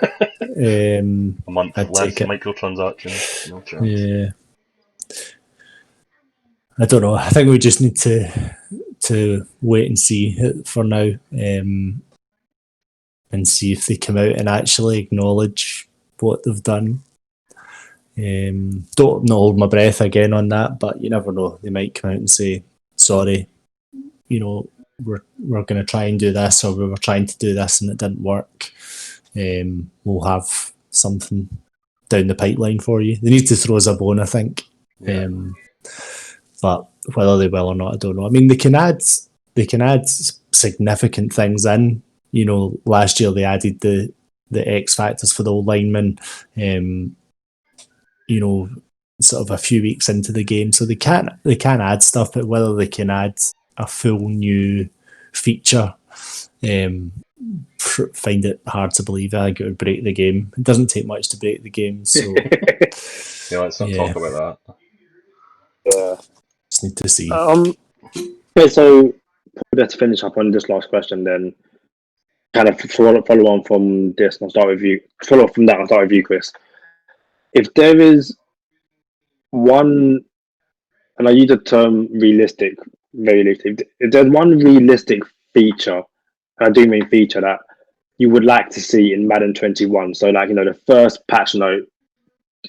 A month I'd less take it. microtransactions. No chance. Yeah, I don't know. I think we just need to wait and see for now, and see if they come out and actually acknowledge what they've done. Don't not hold my breath again on that, but you never know. They might come out and say, "Sorry, you know, we're going to try and do this, or we were trying to do this and it didn't work. We'll have something down the pipeline for you." They need to throw us a bone, I think. Yeah. But whether they will or not, I don't know. I mean, they can add significant things in. You know, last year they added the X factors for the old linemen. You know, sort of a few weeks into the game, so they can add stuff, but whether they can add a full new feature, find it hard to believe. I think it would break the game. It doesn't take much to break the game, so Yeah, let's not yeah, talk about that. yeah. just need to see. Okay, so let's finish up on this last question then. Kind of follow on from this, and I'll start with you. Follow up from that, I'll start with you, Chris. If there is one, and I use the term realistic, very realistic. If there's one realistic feature, and I do mean feature, that you would like to see in Madden 21, so like the first patch note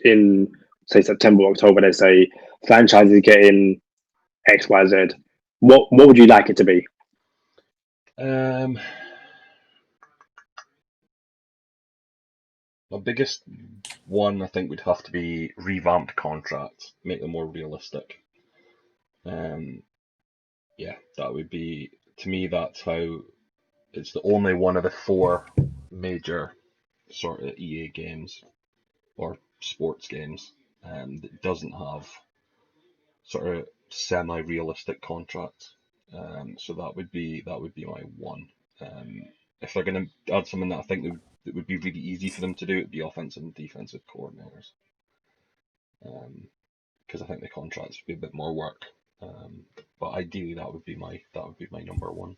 in say September, October, they say franchises getting X, Y, Z. What would you like it to be? Um, my biggest one, I think, would have to be revamped contracts, make them more realistic. Um, yeah, that would be, to me, that's how it's the only one of the four major sort of EA games or sports games that doesn't have sort of semi-realistic contracts. So that would be my one. If they're going to add something that I think that would be really easy for them to do, it'd be offensive and defensive coordinators. Because I think the contracts would be a bit more work. But ideally, that would be my number one.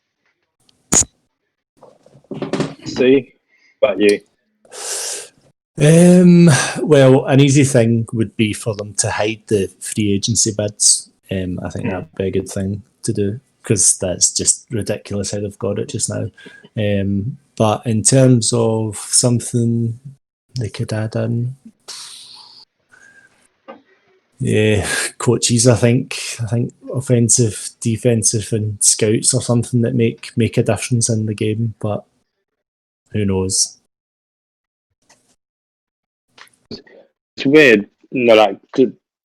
See, about you. Well, an easy thing would be for them to hide the free agency bids. I think that'd be a good thing to do, because that's just ridiculous how they've got it just now. But in terms of something they could add in, yeah, coaches. I think offensive, defensive, and scouts are something that make a difference in the game. But who knows? It's weird.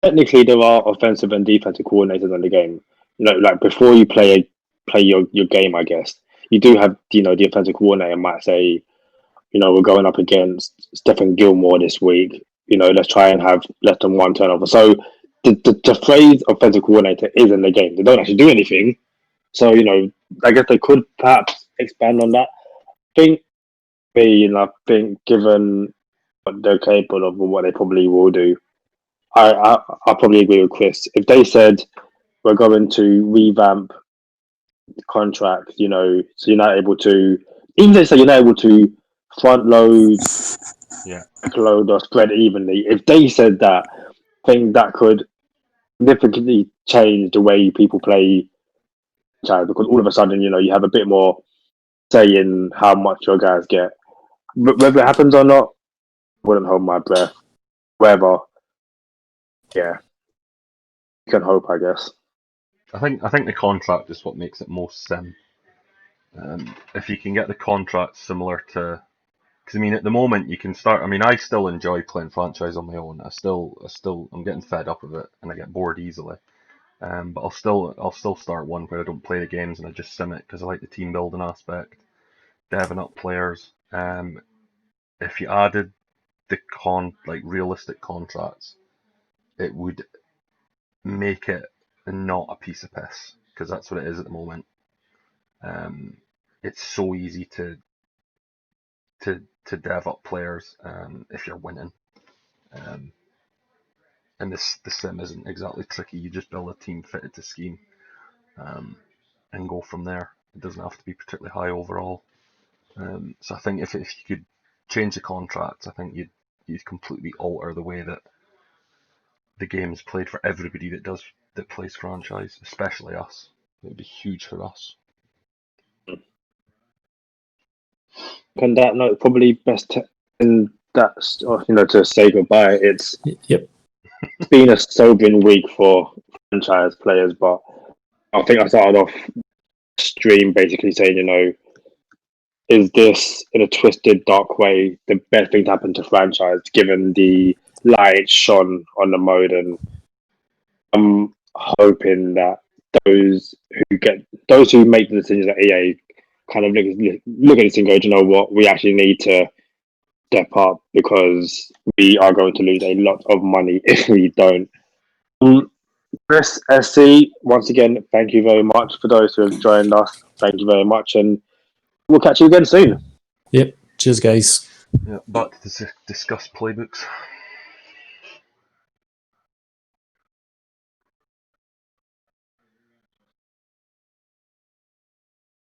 Technically there are offensive and defensive coordinators in the game. Like before you play your game, I guess you do have the offensive coordinator might say, we're going up against Stephen Gilmore this week. Let's try and have less than one turnover. So the phrase offensive coordinator is in the game. They don't actually do anything. So I guess they could perhaps expand on that. I think given what they're capable of, or what they probably will do, I probably agree with Chris. If they said we're going to revamp the contract, so you're not able to, even if they say you're not able to front load, back load, or spread evenly. If they said that, I think that could significantly change the way people play child, because all of a sudden, you have a bit more say in how much your guys get. Whether it happens or not, I wouldn't hold my breath. Whether, yeah, you can hope, I guess. I think the contract is what makes it most sim. If you can get the contract similar to, because at the moment you can start. I still enjoy playing franchise on my own. I'm getting fed up of it, and I get bored easily. But I'll still start one where I don't play the games and I just sim it because I like the team building aspect, deving up players. If you added the realistic contracts, it would make it not a piece of piss, because that's what it is at the moment. It's so easy to dev up players if you're winning. And the sim isn't exactly tricky. You just build a team fitted to scheme, and go from there. It doesn't have to be particularly high overall. So I think if you could change the contracts, I think you'd completely alter the way that the game is played for everybody that plays franchise, especially us. It would be huge for us. On that note, probably best to say goodbye. It's been a sobering week for franchise players, but I think I started off stream basically saying, is this in a twisted, dark way the best thing to happen to franchise, given the light shone on the mode? And I'm hoping that those who make the decisions at EA kind of look at this and go, do you know what, we actually need to step up, because we are going to lose a lot of money if we don't. Chris, SC, once again, thank you very much. For those who have joined us, thank you very much, and we'll catch you again soon. Yep. Cheers, guys. Yeah, back to discuss playbooks.